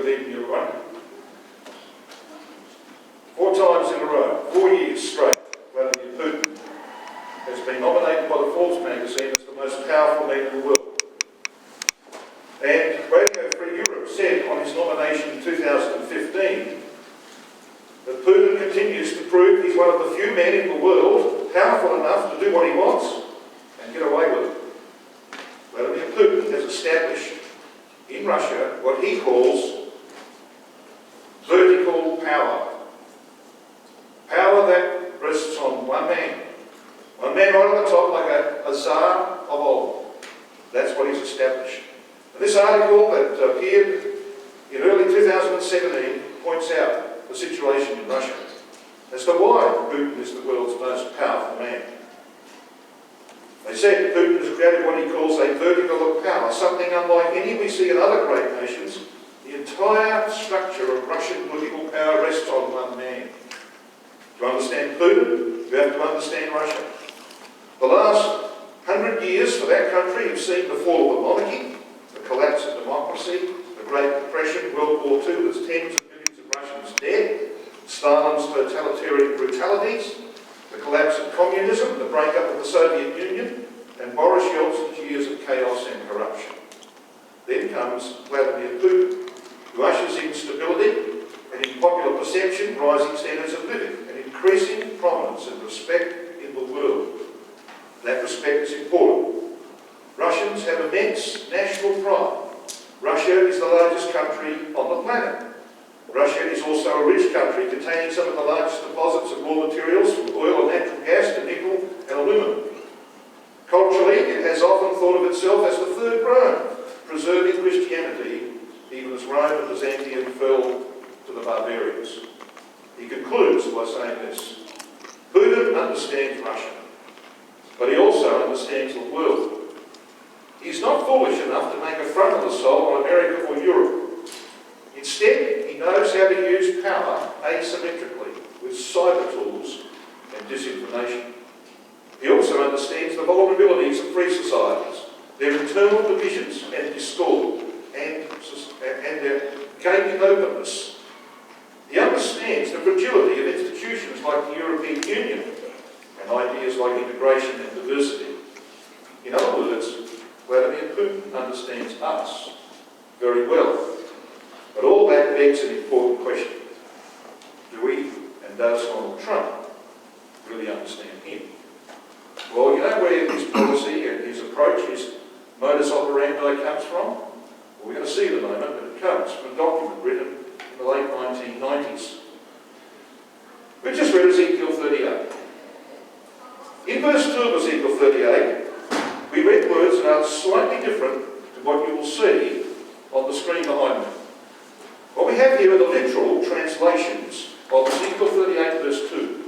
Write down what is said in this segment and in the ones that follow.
good evening, everyone. 4 times in a row, 4 years straight, Vladimir Putin has been nominated by the Forbes magazine as the most powerful man in the world. And Radio Free Europe said on his nomination in 2015 that Putin continues to prove he's one of the few men in the world powerful enough to do what he wants and get away with it. Vladimir Putin has established in Russia what he calls vertical power. Power that rests on one man. One man right on the top, like a Tsar of old. That's what he's established. And this article that appeared in early 2017 points out the situation in Russia as to why Putin is the world's most powerful man. They said Putin has created what he calls a vertical of power, something unlike any we see in other great nations. The entire structure of Russian political power rests on one man. To understand Putin, you have to understand Russia. The last 100 years for that country have seen the fall of the monarchy, the collapse of democracy, the Great Depression, World War II, with tens of millions of Russians dead, Stalin's totalitarian brutalities, the collapse of communism, the breakup of the Soviet Union, and Boris Yeltsin's years of chaos and corruption. Then comes Vladimir Putin, who ushers in stability and, in popular perception, rising standards of living and increasing prominence and respect in the world. That respect is important. Russians have immense national pride. Russia is the largest country on the planet. Russia is also a rich country containing some of the largest deposits of raw materials from oil and natural gas to nickel and aluminium. Culturally, it has often thought of itself as the third Rome, preserving Christianity, even as Rome and Byzantium fell to the barbarians. He concludes by saying this: Putin understands Russia, but he also understands the world. He's not foolish enough to make a frontal assault on America or Europe. Instead, he knows how to use power asymmetrically with cyber tools and disinformation. He also understands the vulnerabilities of free societies, their internal divisions and discord, and their gaping openness. He understands the fragility of institutions like the European Union and ideas like integration and diversity. In other words, Vladimir Putin understands us very well. But all that begs an important question. Do we, and does Donald Trump, really understand him? Well, you know where his policy and his approach, his modus operandi comes from? Well, we're going to see in a moment, but it comes from a document written in the late 1990s. We've just read Ezekiel 38. In verse 2 of Ezekiel 38, we read words that are slightly different to what you will see on the screen behind me. What we have here are the literal translations of Ezekiel 38 verse 2.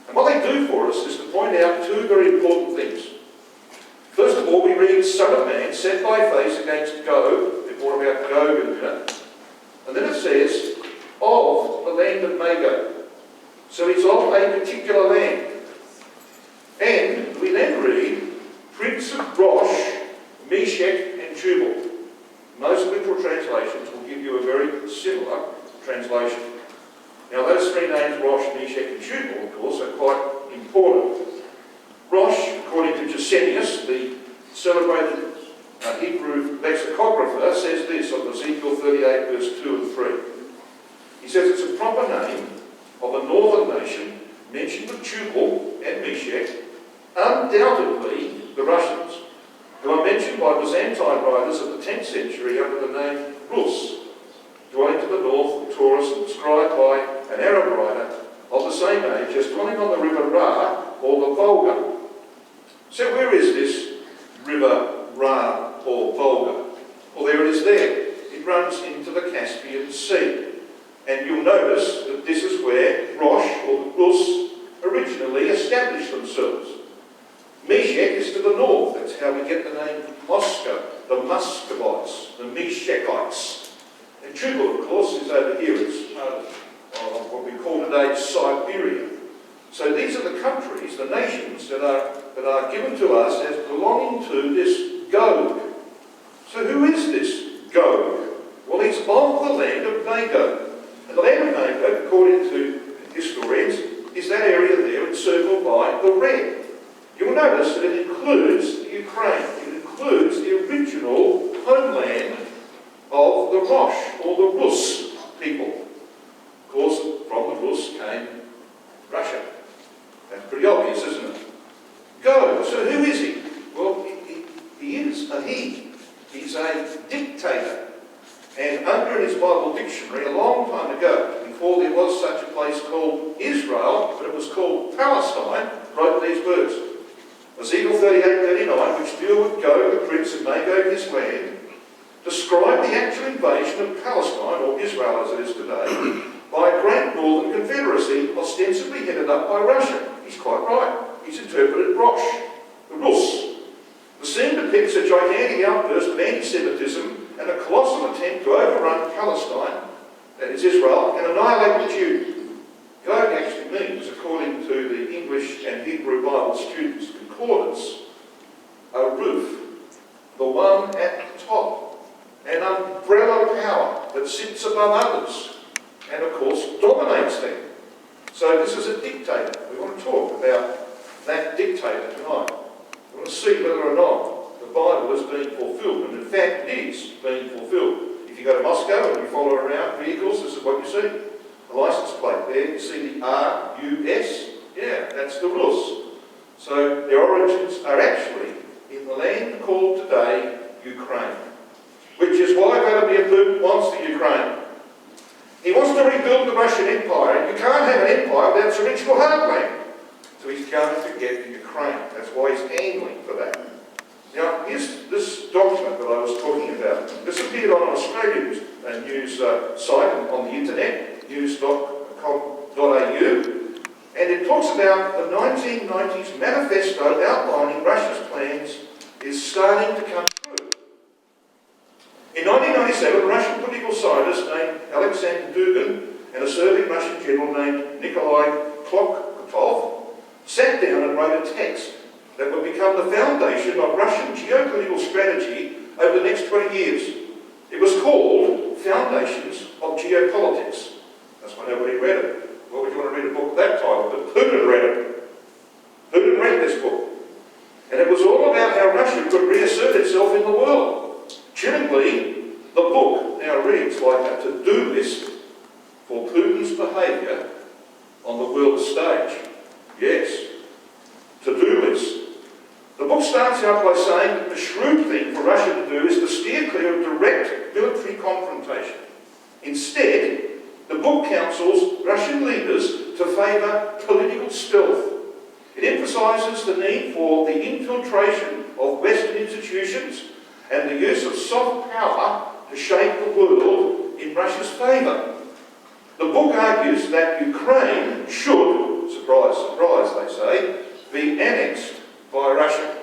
And what they do for us is to point out 2 very important things. First of all, we read, Son of man, set thy face against Gog, a bit more about Gog in a minute. And then it says, of the land of Magog. So it's of a particular land. And we then read, Prince of Rosh, Meshech, and Tubal. Most literal translations will give you a very similar translation. Now those 3 names, Rosh, Meshech, and Tubal, of course, are quite important. Rosh, according to Gesenius, the celebrated Hebrew lexicographer, says this of Ezekiel 38 verse 2 and 3. He says it's a proper name of a northern nation mentioned with Tubal and Meshech, undoubtedly the Russians, who are mentioned by Byzantine writers of the 10th century under the name Rus, dwelling to the north of Taurus and described by an Arab writer of the same age as dwelling on the river Ra or the Volga. So where is this river Ra or Volga? Well, there it is there. It runs into the Caspian Sea. And you'll notice that this is where Rosh or the Rus originally established themselves. Meshech is to the north. That's how we get the name Moscow, the Muscovites, the Meshechites. And Tubal, of course, is over here. It's part of what we call today Siberia. So these are the countries, the nations that are given to us as belonging to this Gog. So who is this Gog? Well, he's of the the red. You will notice that it includes the Ukraine. It includes the original homeland of the Rosh, or the Rus people. Of course, from the Rus came Russia. That's pretty obvious, isn't it? Go. So who is he? Well, he is a he. He's a dictator. And under his Bible dictionary, a long time ago, before there was such a place called Israel, but it was called Palestine, wrote these words. Ezekiel 38:39, which deal with Gog, the prince of Magog, his land, describe the actual invasion of Palestine, or Israel as it is today, by a great northern confederacy, ostensibly headed up by Russia. He's quite right. He's interpreted Rosh, the Rus. The scene depicts a gigantic outburst of anti-Semitism and a colossal attempt to overrun Palestine, that is Israel, and annihilate the Jews. Gog actually means, according to the English and Hebrew Bible students' concordance, a roof, the one at the top, an umbrella power that sits above others, and of course dominates them. So this is a dictator. We want to talk about that dictator tonight. We want to see whether or not the Bible is being fulfilled, and in fact it is being fulfilled. If you go to Moscow and you follow around vehicles, this is what you see. The license plate there, you see the R-U-S, yeah, that's the Rus. So their origins are actually in the land called today Ukraine, which is why Vladimir Putin wants the Ukraine. He wants to rebuild the Russian Empire, and you can't have an empire without its original heartland. So he's going to get the Ukraine. That's why he's angling for that. Now, here's this document that I was talking about. This appeared on an Australian news site on the internet, news.com.au, and it talks about the 1990s manifesto outlining Russia's plans is starting to come true. In 1997, a Russian political scientist named Alexander Gogian and a serving Russian general named Nikolai Klokotov sat down and wrote a text that would become the foundation of Russian geopolitical strategy over the next 20 years. It was called Foundations of Geopolitics. That's why nobody read it. Why would you want to read a book with that title? But Putin read it. Putin read this book. And it was all about how Russia could reassert itself in the world. Chillingly, the book now reads like a to-do list for Putin's behaviour on the world stage. Yes, to-do list. The book starts out by saying that the shrewd thing for Russia to do is to steer clear of direct military confrontation. Instead, the book counsels Russian leaders to favour political stealth. It emphasises the need for the infiltration of Western institutions and the use of soft power to shape the world in Russia's favour. The book argues that Ukraine should, surprise, surprise they say, be annexed by Russia.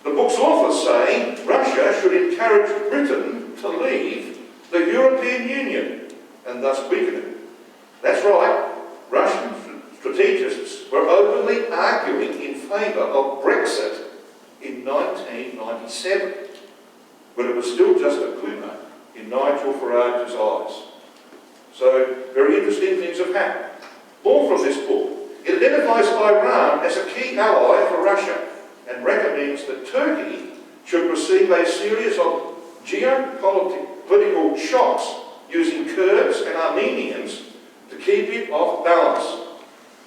The book's authors say Russia should encourage Britain to leave the European Union and thus weaken it. That's right, Russian strategists were openly arguing in favour of Brexit in 1997, but it was still just a glimmer in Nigel Farage's eyes. So, very interesting things have happened. More from this book. It identifies Iran as a key ally for Russia and recommends that Turkey should receive a series of geopolitical shocks using Kurds and Armenians to keep it off balance.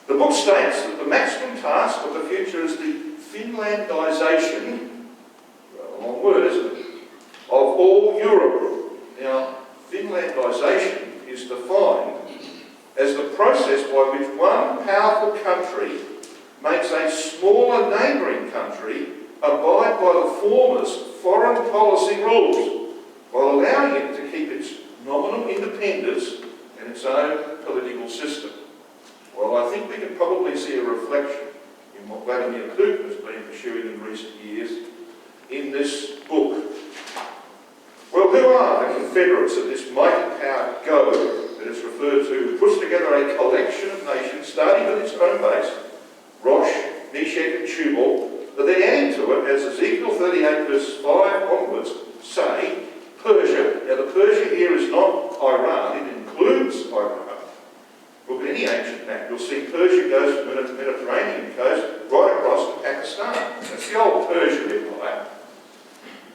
The book states that the maximum task of the future is the Finlandisation, a long word, isn't it, of all Europe. Now, Finlandisation is defined as the process by which one powerful country makes a smaller neighbouring country abide by the former's foreign policy rules, while allowing it to keep its nominal independence and its own political system. Well, I think we can probably see a reflection in what Vladimir Putin has been pursuing in recent years in this book. Well, who are the confederates of this mighty power Gog that is referred to, who puts together a collection of nations starting with its home base, Rosh, Meshech and Tubal, but then adding to it, as Ezekiel 38 verse 5 onwards say, Persia. Now the Persia here is not Iran, it includes Iran. Look, in any ancient map, you'll see Persia goes from the Mediterranean coast right across to Pakistan. That's the old Persian Empire.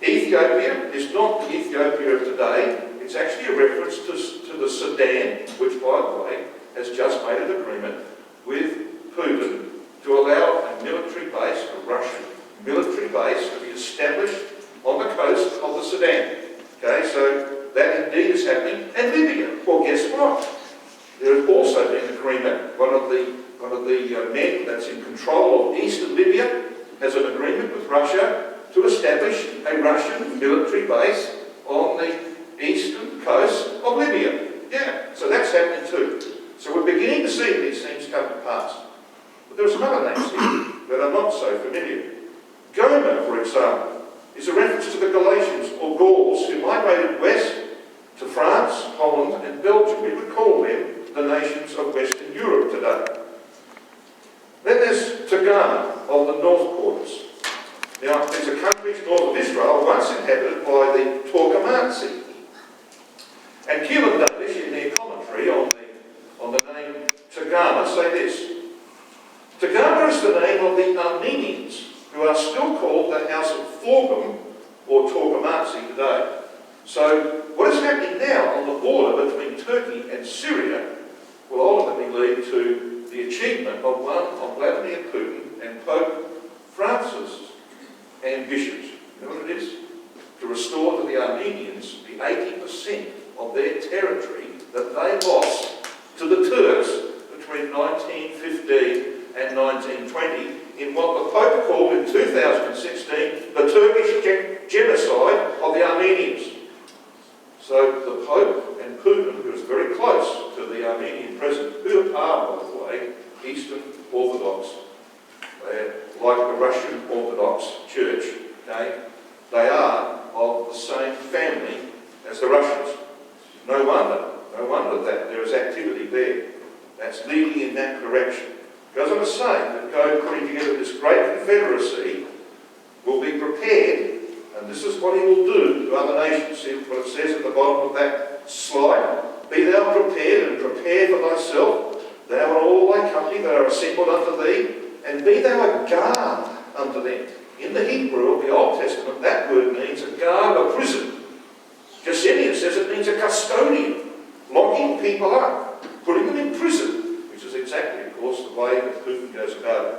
Ethiopia is not the Ethiopia of today. It's actually a reference to the Sudan, which, by the way, has just made an agreement with Putin to allow a military base, a Russian military base, to be established on the coast of the Sudan. Okay, so that indeed is happening. And Libya, well, guess what? There has also been an agreement. One of the men that's in control of eastern Libya has an agreement with Russia to establish a Russian military base on the eastern coast of Libya. Yeah, so that's happening too. So we're beginning to see these things come to pass. But there are some other names here that are not so familiar. Gomer, for example, is a reference to the Galatians or Gauls who migrated west to France, Holland and Belgium. We would call them the nations of Western Europe today. Then there's Tagana of the North Quarters. Now, these are countries north of Israel once inhabited by the Torquemansi. And Keelan Davis, in their commentary on the name Tagana, say this. Tagana is the name of the Armenians, who are still called the House of Thorgum, or Torquemansi today. So, what is happening now on the border between Turkey and Syria will ultimately lead to the achievement of one of Vladimir Putin and Pope Francis' ambitions. You know what it is? To restore to the Armenians the 80% of their territory that they lost to the Turks between 1915 and 1920 in what the Pope called in 2016 the Turkish genocide of the Armenians. So the Pope and Putin, who is very close to the Armenian president, who are, by the way, Eastern Orthodox, like the Russian Orthodox Church, okay? They are of the same family as the Russians. No wonder that there is activity there that's leading in that direction. Goes on to say that God, putting together this great confederacy, will be prepared, and this is what he will do to other nations. See what it says at the bottom of that slide? Be thou prepared, and prepare for thyself, thou and all thy company that are assembled unto thee, and be thou a guard unto them. In the Hebrew of the Old Testament, that word means a guard, a prison. Justinian says it means a custodian, locking people up, putting them in prison, which is exactly, of course, the way that Putin goes about it.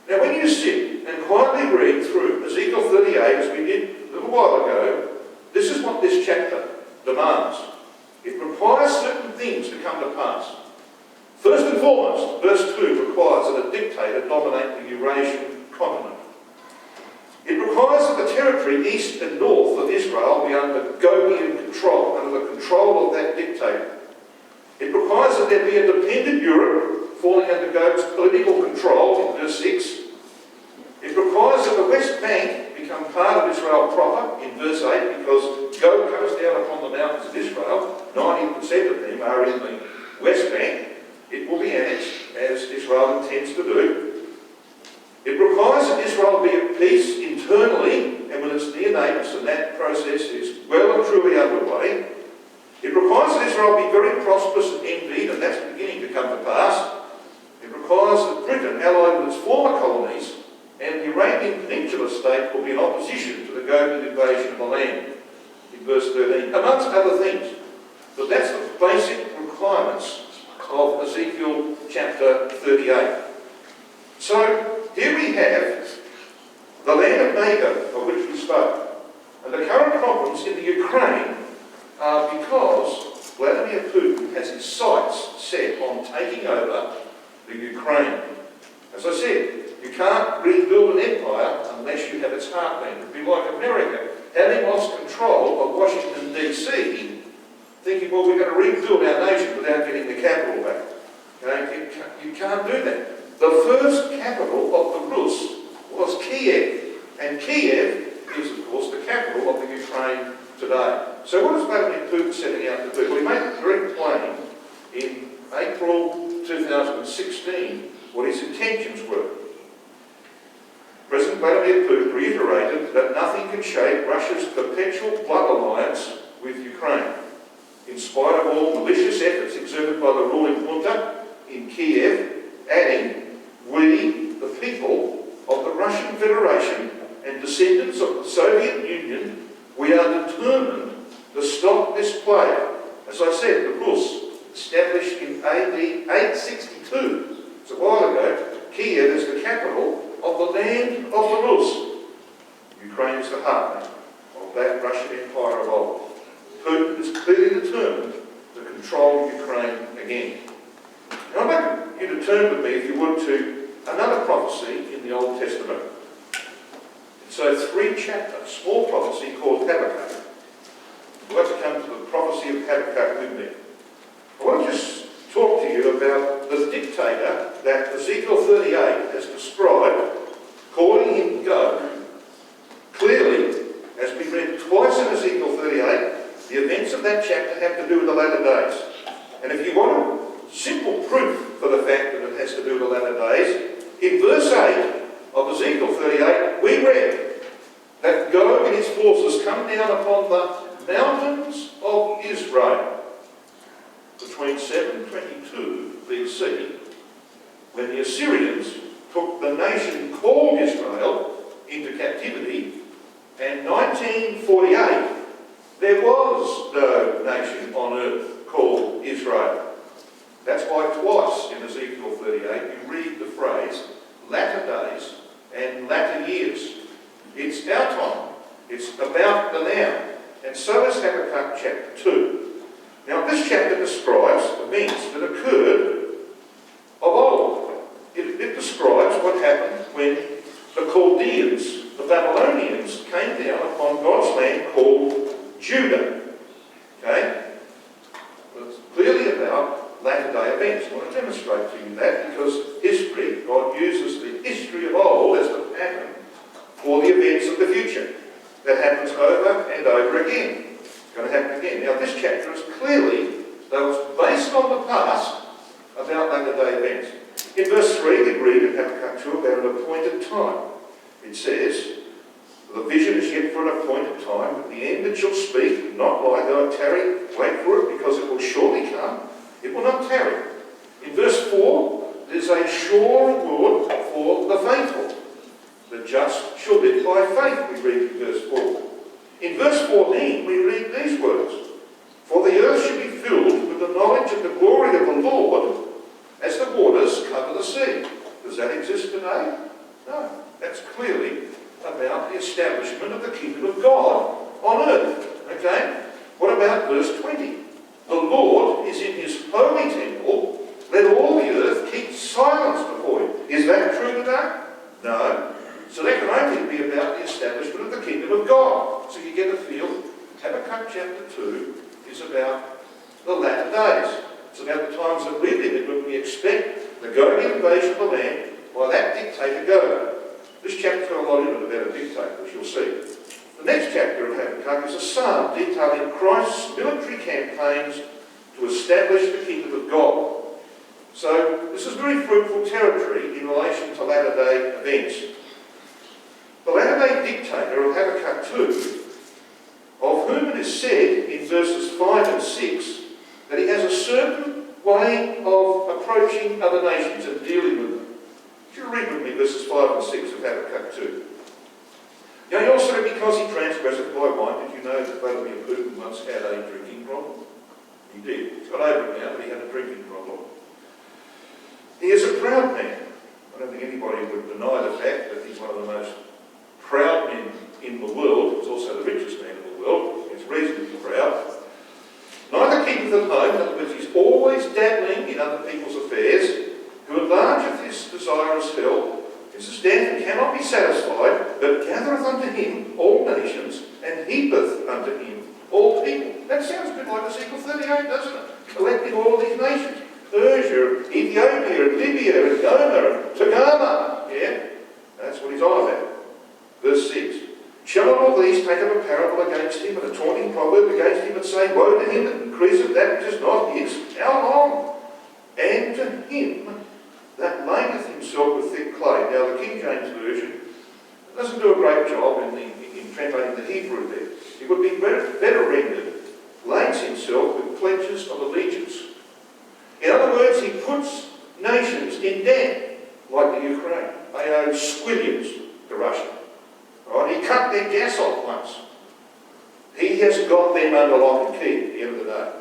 Now, when you sit and quietly read through Ezekiel 38, as we did a little while ago, this is what this chapter demands. It requires certain things to come to pass. First and foremost, verse 2 requires that a dictator dominate the Eurasian continent. It requires that the territory east and north of Israel be under Gogian control, under the control of that dictator. It requires that there be a dependent Europe falling under Gog's political control in verse 6. It requires that the West Bank become part of Israel proper in verse 8, because Gog comes down upon the mountains of Israel. 90% of them are in the West Bank. It will be annexed, as Israel intends to do. It requires that Israel be at peace internally and with its near neighbours, and that process is well and truly underway. It requires that Israel be very prosperous and envied, and that's beginning to come to pass. It requires that Britain, allied with its former colonies, and the Arabian Peninsula state will be in opposition to the Gogian invasion of the land, in verse 13, amongst other things. But that's the basic requirements of Ezekiel chapter 38. So, here we have the land of Negev, of which we spoke. And the current problems in the Ukraine are because Vladimir Putin has his sights set on taking over the Ukraine. As I said, you can't rebuild an empire unless you have its heartland. It would be like America having lost control of Washington, D.C., thinking, well, we're going to rebuild our nation without getting the capital back. Okay? You can't do that. The first capital of the Rus was Kiev, and Kiev is, of course, the capital of the Ukraine today. So what is Vladimir Putin setting out to do? Well, he made it very plain in April 2016 what his intentions were. President Vladimir Putin reiterated that nothing can shake Russia's perpetual blood alliance with Ukraine. In spite of all malicious efforts exerted by the ruling junta, in Kiev, adding, "We, the people of the Russian Federation and descendants of the Soviet Union, we are determined to stop this plague." As I said, the Rus, established in AD 862, it's a while ago. Kiev is the capital of the land of the Rus. Ukraine is the heartland of that Russian Empire of old. Putin is clearly determined to control Ukraine again. Now I'd like you to turn with me, if you would, to another prophecy in the Old Testament. It's a 3-chapter, small prophecy called Habakkuk. You'll have to come to the prophecy of Habakkuk with me. I want to just talk to you about the dictator that Ezekiel 38 has described, calling him Gog. Clearly, as we read twice in Ezekiel 38, the events of that chapter have to do with the latter days. And if you want simple proof for the fact that it has to do with the latter days, in verse 8 of Ezekiel 38, we read that Gog and his forces come down upon the mountains of Israel between 722 BC, when the Assyrians took the nation called Israel into captivity, and 1948, there was no nation on earth called Israel. That's why twice in Ezekiel 38 you read the phrase latter days and latter years. It's our time. It's about the now. And so is Habakkuk chapter 2. Now this chapter describes events that occurred of old. It describes what happened when the Chaldeans, the Babylonians, came down upon God's land called Judah. Okay? It's clearly about latter-day events. I want to demonstrate to you that because history, God uses the history of old as the pattern for the events of the future. That happens over and over again. It's going to happen again. Now this chapter is clearly, though it's based on the past, about latter-day events. In verse 3 we read in Habakkuk 2 about an appointed time. It says, "The vision is yet for an appointed time. At the end it shall speak, not lie, though it tarry, wait for it, because it will surely come. It will not tarry." In verse 4, there's a sure reward for the faithful. "The just shall live by faith," we read in verse 4. In verse 14, we read these words, "For the earth shall be filled with the knowledge of the glory of the Lord, as the waters cover the sea." Does that exist today? No. That's clearly about the establishment of the kingdom of God on earth. Okay? What about verse 20? "The Lord is in his holy temple. Let all the earth keep silence before him." Is that true today? No. So that can only be about the establishment of the kingdom of God. So you get a feel, Habakkuk chapter 2 is about the latter days. It's about the times that we live in when we expect the Gogian invasion of the land by that dictator Gog. This chapter's got a lot in it about a dictator, as you'll see. The next chapter of Habakkuk is a psalm detailing Christ's military campaigns to establish the kingdom of God. So this is very fruitful territory in relation to latter-day events. The latter-day dictator of Habakkuk 2, of whom it is said in verses 5 and 6 that he has a certain way of approaching other nations and dealing with them. Would you read with me verses 5 and 6 of Habakkuk 2? Yea, also because he transgresseth by wine, did you know that Vladimir Putin once had a drinking problem? He did. He's got over it now, but he had a drinking problem. He is a proud man. I don't think anybody would deny the fact that he's one of the most proud men in the world. He's also the richest man in the world. He's reasonably proud. Neither keepeth at home, in other words, he's always dabbling in other people's affairs, who enlargeth his desirous hell. His stand cannot be satisfied, but gathereth unto him all nations, and heapeth unto him all people. That sounds a bit like Ezekiel 38, doesn't it? Collecting all of these nations. Persia, Ethiopia, and Libya, and Gomer, and Togarmah. Yeah? That's what he's on about. Verse 6. Shall not all these take up a parable against him, and a taunting proverb against him, and say, Woe to him that increaseth that which is not his? How long? And to him that ladeth himself with thick clay. Now, the King James Version doesn't do a great job in translating the Hebrew there. It would be better rendered, lades himself with pledges of allegiance. In other words, he puts nations in debt, like the Ukraine. They owe squillions to Russia. Right? He cut their gas off once. He has got them under lock and key at the end of the day.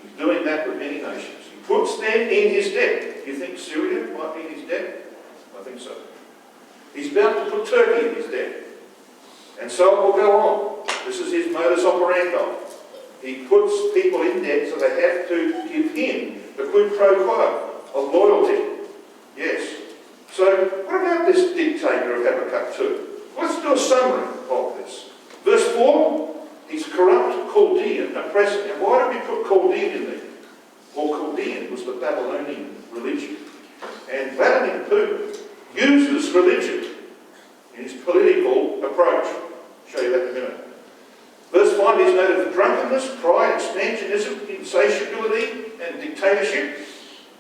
He's doing that with many nations. He puts them in his debt. Do you think Syria might be in his debt? I think so. He's about to put Turkey in his debt. And so it will go on. This is his modus operandi. He puts people in debt so they have to give him the quid pro quo of loyalty. Yes. So what about this dictator of Habakkuk 2? Let's do a summary of this. Verse 4, he's corrupt Chaldean oppressor. Now why do we put Chaldean in there? Well, Chaldean was the Babylonian religion. And Vladimir Putin uses religion in his political approach. I'll show you that in a minute. Verse 5, he's noted for drunkenness, pride, expansionism, insatiability, and dictatorship.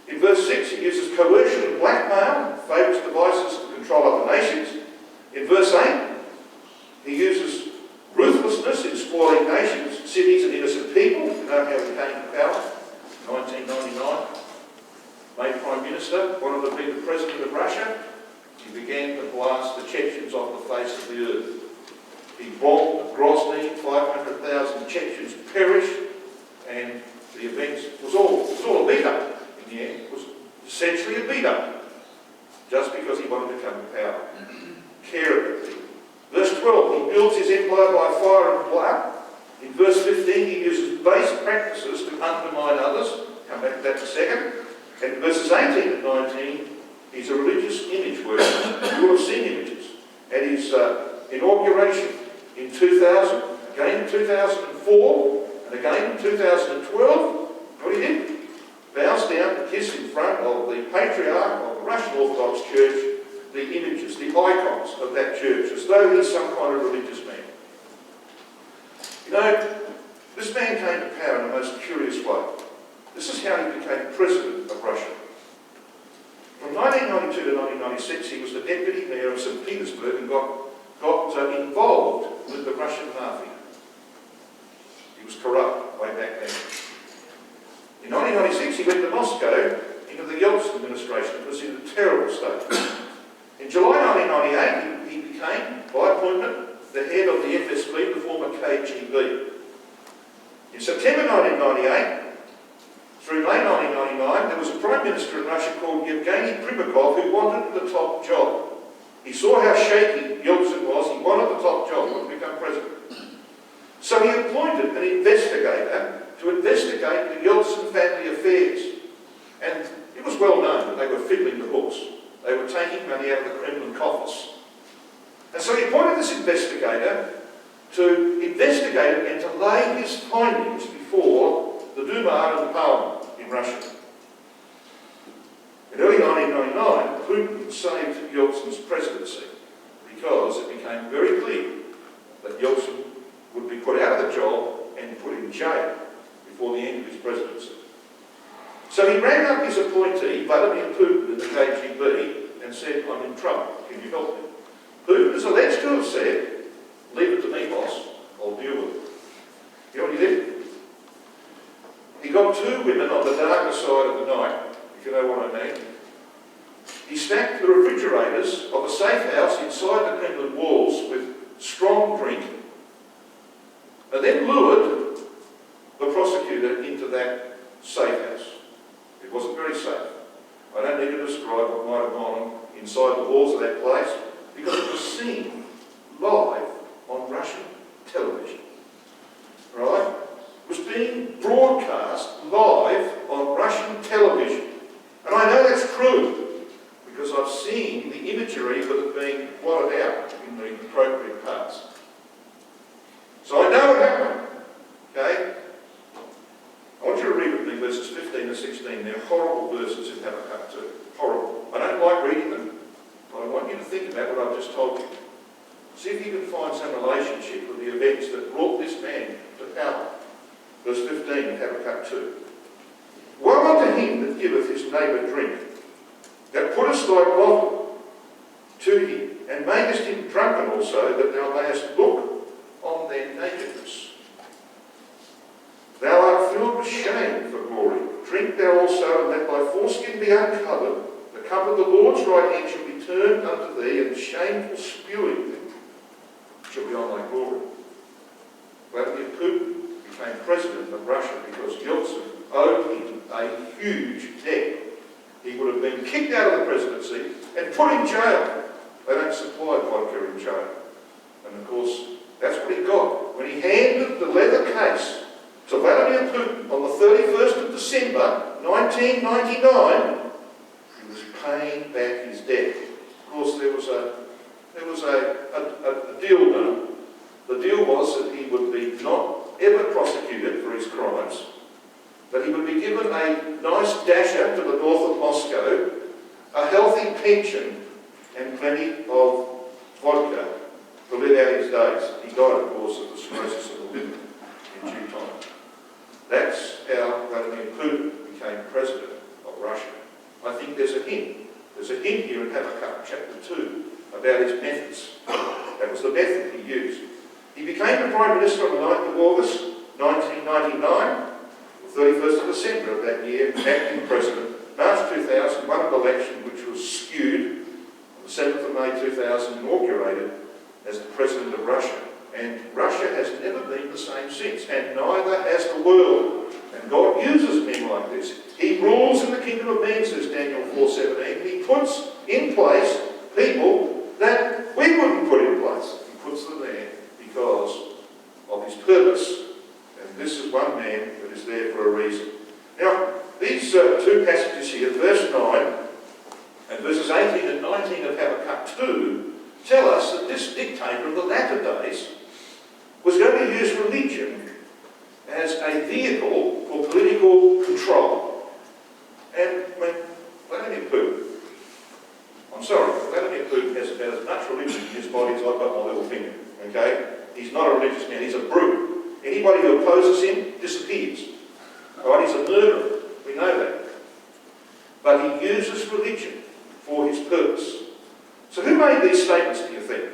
In verse 6, he uses coercion and blackmail, favours devices to control other nations. In verse 8, he uses ruthlessness in spoiling nations, cities and innocent people. You know how he came to power? 1999. Made Prime Minister, wanted to be the President of Russia. He began to blast the Chechens off the face of the earth. He bombed Grozny, 500,000 Chechens perished, and the events was all a beat-up in the end. It was essentially a beat-up, just because he wanted to come to power. Care about people. Verse 12, he builds his empire by fire and blood. In verse 15, he uses base practices to undermine others. Come back to that in a second. And in verses 18 and 19, he's a religious image worshipper. You will have seen images. At his inauguration in 2000, again in 2004, and again in 2012, what he did? Bows down to kiss in front of the patriarch of the Russian Orthodox Church the images, the icons of that church, as though he's some kind of religious man. You know, this man came to power in a most curious way. This is how he became president of Russia. From 1992 to 1996, he was the deputy mayor of St. Petersburg and got involved with the Russian mafia. He was corrupt way back then. In 1996, he went to Moscow into the Yeltsin administration. It was in a terrible state. In July 1998, he became, by appointment, the head of the FSB, the former KGB. In September 1998, through May 1999, there was a Prime Minister in Russia called Yevgeny Primakov who wanted the top job. He saw how shaky Yeltsin was, he wanted the top job, he wanted to become president. So he appointed an investigator to investigate the Yeltsin family affairs. And it was well known that they were fiddling the books. They were taking money out of the Kremlin coffers. And so he appointed this investigator to investigate it and to lay his findings before the Duma and the Parliament in Russia. In early 1999, Putin saved Yeltsin's presidency because it became very clear that Yeltsin would be put out of the job and put in jail before the end of his presidency. So he rang up his appointee, Vladimir Putin, in the KGB, and said, "I'm in trouble, can you help me?" Putin is alleged to have said, "Leave it to me, boss, I'll deal with it." You know what he did? He got two women on the darker side of the night, if you know what I mean. He stacked the refrigerators of a safe house inside the Kremlin walls with strong drink, and then lured the prosecutor into that safe house. It wasn't very safe. I don't need to describe what might have gone on inside the walls of that place, because it was seen live on Russian television. Right? It was being broadcast live on Russian television. And I know that's true, because I've seen the imagery of it being plotted out in the appropriate parts. So I know what happened. Okay? I want you to read with me verses 15 and 16. They're horrible verses in Habakkuk 2. Horrible. I don't like reading them, but I want you to think about what I've just told you. See if you can find some relationship with the events that brought this man to power. Verse 15 of Habakkuk 2. Woe unto him that giveth his neighbour drink, that puttest thy bottle to him, and makest him drunken also, that thou mayest look on their nakedness. Thou art filled with shame for glory. drink thou also, and let thy foreskin be uncovered. The cup of the Lord's right hand shall be turned unto thee, and shameful spewing shall be on thy glory. Vladimir Putin became president of Russia because Yeltsin owed him a huge debt. He would have been kicked out of the presidency and put in jail. They don't supply vodka in jail. And of course, that's what he got. When he handed the leather case to Vladimir Putin on the 31st of December 1999, he was paying back his debt. Of course, there was a deal done. The deal was that he would be not ever prosecuted for his crimes, but he would be given a nice dasher to the north of Moscow, a healthy pension, and plenty of vodka to live out his days. He died, of course, of the cirrhosis of the liver in due time. That's how Vladimir Putin became president of Russia. I think there's a hint. There's a hint here in Habakkuk chapter 2 about his methods. That was the method he used. He became the Prime Minister on the 9th of August 1999, the 31st of December of that year, acting President. March 2000 won an election which was skewed. On the 7th of May 2000, inaugurated as the President of Russia. And Russia has never been the same since, and neither has the world. And God uses men like this. He rules in the kingdom of men, says Daniel 4:17. He puts in place people that we wouldn't put in place. He puts them there because of his purpose. And this is one man that is there for a reason. Now, these two passages here, verse 9 and verses 18 and 19 of Habakkuk 2, tell us that this dictator of the latter days was going to use religion as a vehicle for political control. And when Vladimir Putin, Vladimir Putin has about as much religion in his body as I've got my little finger, okay? He's not a religious man, he's a brute. Anybody who opposes him disappears. All right, he's a murderer, we know that. But he uses religion for his purpose. So who made these statements, do you think?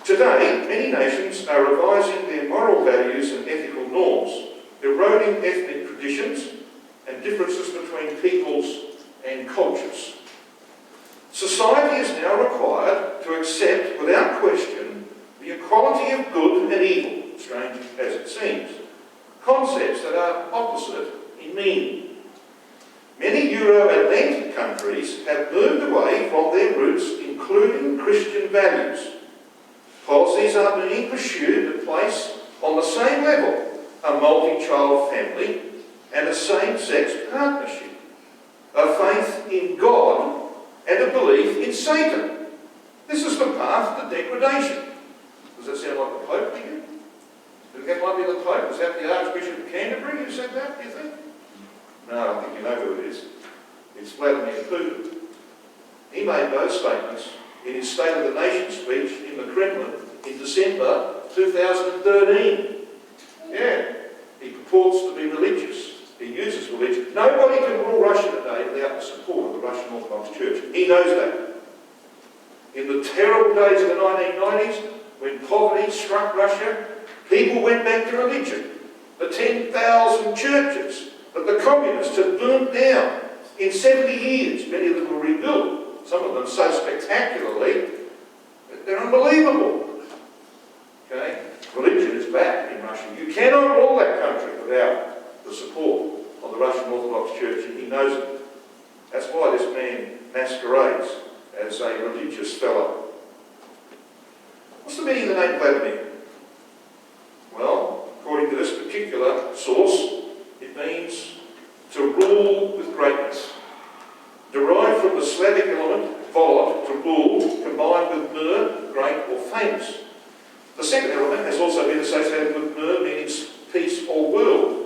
Today, many nations are revising their moral values and ethical norms, eroding ethnic traditions and differences between peoples and cultures. Society is now required to accept, without question, the equality of good and evil, strange as it seems, concepts that are opposite in meaning. Many Euro-Atlantic countries have moved away from their roots, including Christian values. Policies are being pursued that place on the same level a multi-child family and a same-sex partnership, a faith in God and a belief in Satan. This is the path to degradation. Does that sound like the Pope to you? Do you think that might be the Pope? Was that the Archbishop of Canterbury who said that, do you think? No, I think you know who it is. It's Vladimir Putin. He made those statements in his State of the Nation speech in the Kremlin in December 2013. Yeah, he purports to be religious. He uses religion. Nobody can rule Russia today without the support of the Russian Orthodox Church. He knows that. In the terrible days of the 1990s, when poverty struck Russia, people went back to religion. The 10,000 churches that the communists had burnt down in 70 years, many of them were rebuilt, some of them so spectacularly, they're unbelievable. Okay? Religion is back in Russia. You cannot rule that country without the support of the Russian Orthodox Church, and he knows it. That's why this man masquerades as a religious fellow. What's the meaning of the name Vladimir? Well, according to this particular source, it means to rule with greatness. Derived from the Slavic element, volod, to rule, combined with mir, great or famous. The second element has also been associated with mir, meaning peace or world.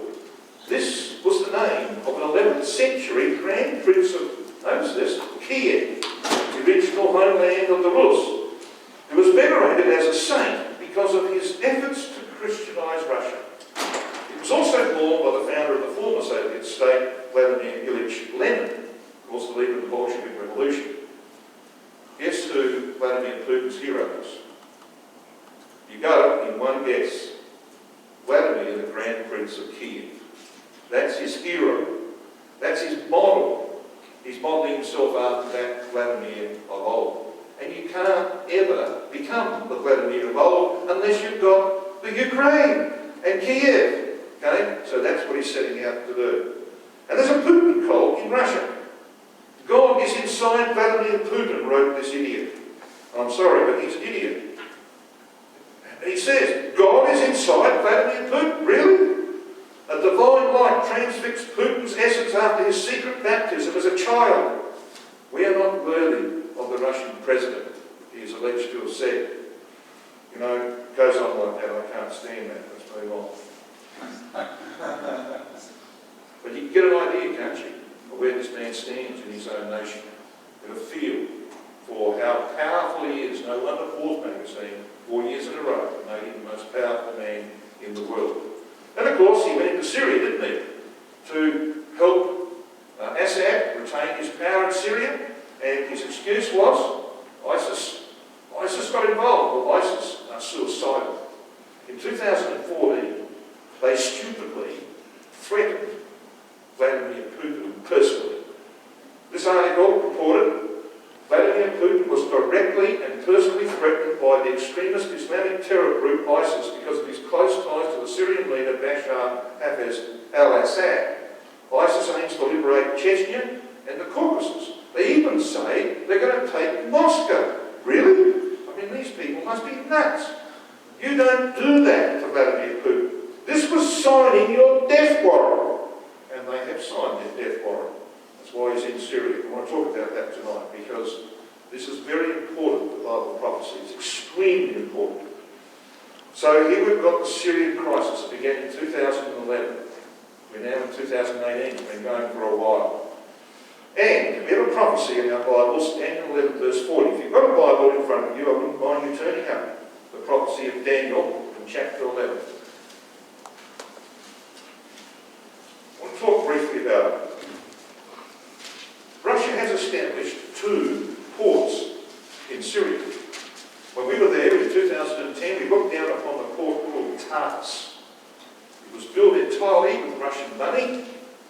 This was the name of an 11th century Grand Prince of, notice this, Kiev, the original homeland of the Rus, who was venerated as a saint because of his efforts to Christianize Russia. He was also born by the founder of the former Soviet state, Vladimir Ilyich Lenin, of course the leader of the Bolshevik Revolution. Guess who Vladimir Putin's hero is? You got it in one guess. Vladimir, the Grand Prince of Kiev. That's his hero. model. He's modelling himself after that Vladimir of old. And you can't ever become the Vladimir of old unless you've got the Ukraine and Kiev. Okay? So that's what he's setting out to do. And there's a Putin cult in Russia. God is inside Vladimir Putin, wrote this idiot. I'm sorry, but he's an idiot. And he says, God is inside Vladimir Putin. Really? A divine light transfixed Putin's essence after his secret baptism as a child. We are not worthy of the Russian president, he is alleged to have said. You know, it goes on like that. I can't stand that. Let's move on. But you can get an idea, can't you, of where this man stands in his own nation. Get a feel for how powerful he is. No wonder Forbes magazine, 4 years in a row, made him the most powerful man in the world. And of course, he went into Syria, didn't he, to help Assad retain his power in Syria. And his excuse was ISIS. ISIS got involved. Well, ISIS are suicidal. In 2014, they stupidly threatened Vladimir Putin personally. This article reported Vladimir Putin was directly and personally threatened by the extremist Islamic terror group ISIS because of his close ties to the Syrian leader Bashar al-Assad. ISIS aims to liberate Chechnya and the Caucasus. They even say they're going to take Moscow. Really? I mean, these people must be nuts. You don't do that to Vladimir Putin. This was signing your death warrant. And they have signed their death warrant. That's why he's in Syria. I want to talk about that tonight because this is very important, the Bible prophecy. It's extremely important. So here we've got the Syrian crisis. It began in 2011. We're now in 2018. It's been going for a while. And we have a prophecy in our Bibles, Daniel 11 verse 40. If you've got a Bible in front of you, I wouldn't mind you turning up. The prophecy of Daniel in chapter 11. I want to talk briefly about it. Russia has established 2 ports in Syria. When we were there in 2010, we looked down upon a port called Tartus. It was built entirely with Russian money,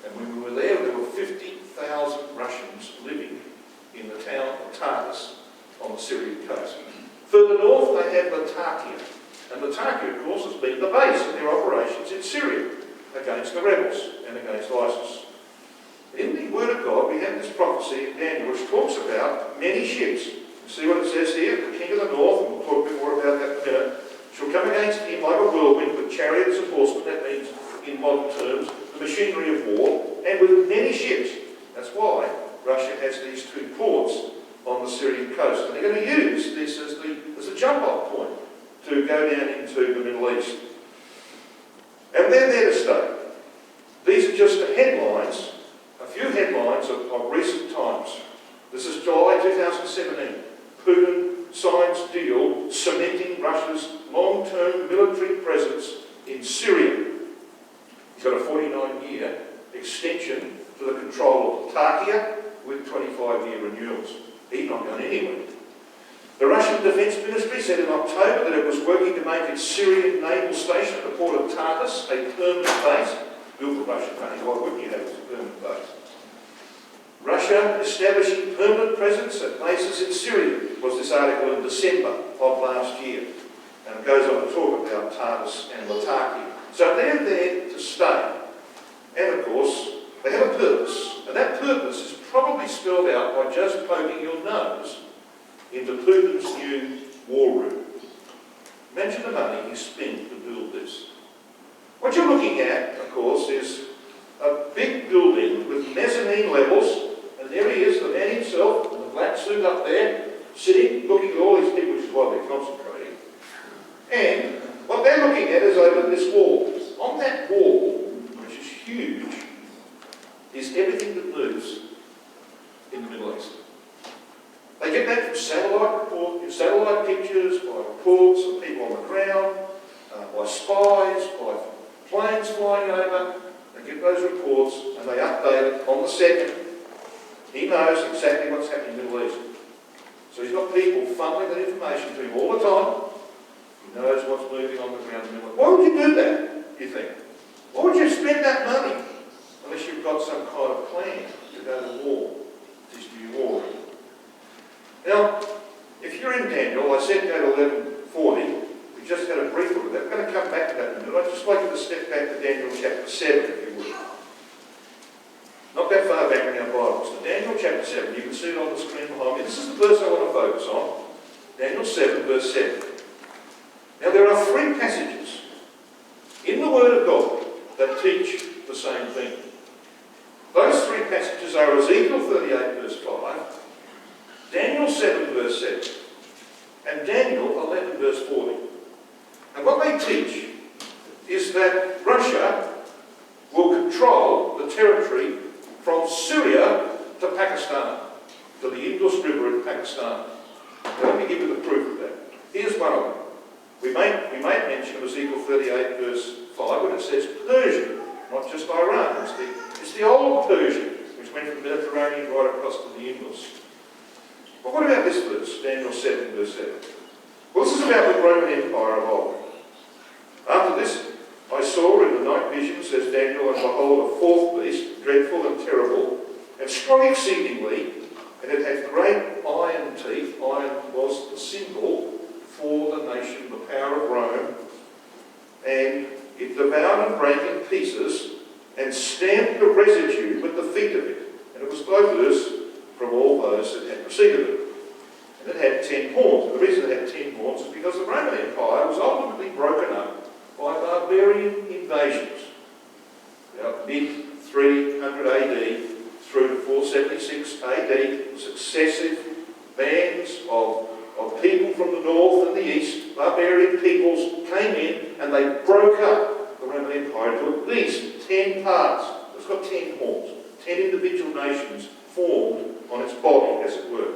and when we were there were 50,000 Russians living in the town of Tartus on the Syrian coast. Further north they have Latakia, and Latakia of course has been the base of their operations in Syria against the rebels and against ISIS. In the Word of God we have this prophecy in Daniel which talks about many ships. You see what it says here? The king of the north, and we'll talk a bit more about that in a minute, shall come against him like a whirlwind with chariots and horsemen. That means, in modern terms, the machinery of war, and with many ships. That's why Russia has these 2 ports on the Syrian coast. And they're going to use this as a jump-off point to go down into the Middle East. And they're there to stay. These are just the headlines, a few headlines of recent times. This is July 2017. Putin signs deal cementing Russia's long-term military presence in Syria. He's got a 49-year extension to the control of Latakia with 25-year renewals. He's not going anywhere. The Russian Defence Ministry said in October that it was working to make its Syrian naval station at the port of Tartus a permanent base. Built for Russian money. Why wouldn't you have it as a permanent base? Russia establishing permanent presence at bases in Syria was this article in December of last year. And it goes on to talk about Tartus and Latakia. So they're there to stay. And of course, they have a purpose. And that purpose is probably spelled out by just poking your nose into Putin's new war room. Imagine the money he spent to build this. What you're looking at, of course, is a big building with mezzanine levels, and there he is, the man himself, in the black suit up there, sitting, looking at all these people, which is why they're concentrating. And what they're looking at is over this wall. On that wall, which is huge, is everything that moves in the Middle East. They get that from satellite pictures, by reports of people on the ground, by spies, by planes flying over. They get those reports and they update it on the second. He knows exactly what's happening in the Middle East. So he's got people funneling that information to him all the time. He knows what's moving on the ground in the Middle East. Why would you do that, you think? Why would you spend that money? Unless you've got some kind of plan to I said go to 1140. We just had a brief look at that. We're going to come back to that in a minute. I'd just like you to step back to Daniel chapter 7, if you would. Not that far back in our Bibles. So Daniel chapter 7, you can see it on the screen behind me. This is the verse I want to focus on. Daniel 7, verse 7. Now there are three passages in the Word of God that teach the same thing. Those three passages are Ezekiel 38, verse 5, Daniel 7, verse 7, and Daniel 11, verse 40. And what they teach is that Russia will control the territory from Syria to Pakistan, to the Indus River in Pakistan. Now, let me give you the proof of that. Here's one of them. We may mention Ezekiel 38, verse 5, when it says Persia, not just Iran. It's the old Persia, which went from the Mediterranean right across to the Indus. But what about this verse, Daniel 7, verse 7? Well, this is about the Roman Empire of old. After this, I saw in the night vision, says Daniel, and behold, a fourth beast, dreadful and terrible, and strong exceedingly, and it had great iron teeth. Iron was the symbol for the nation, the power of Rome, and it devoured and brake in pieces, and stamped the residue with the feet of it, and it was diverse from all those that had preceded it. And it had 10 horns. And the reason it had 10 horns is because the Roman Empire was ultimately broken up by barbarian invasions. Mid-300 AD through to 476 AD, successive bands of people from the north and the east, barbarian peoples came in and they broke up the Roman Empire into at least 10 parts. It's got 10 horns, 10 individual nations formed on its body, as it were.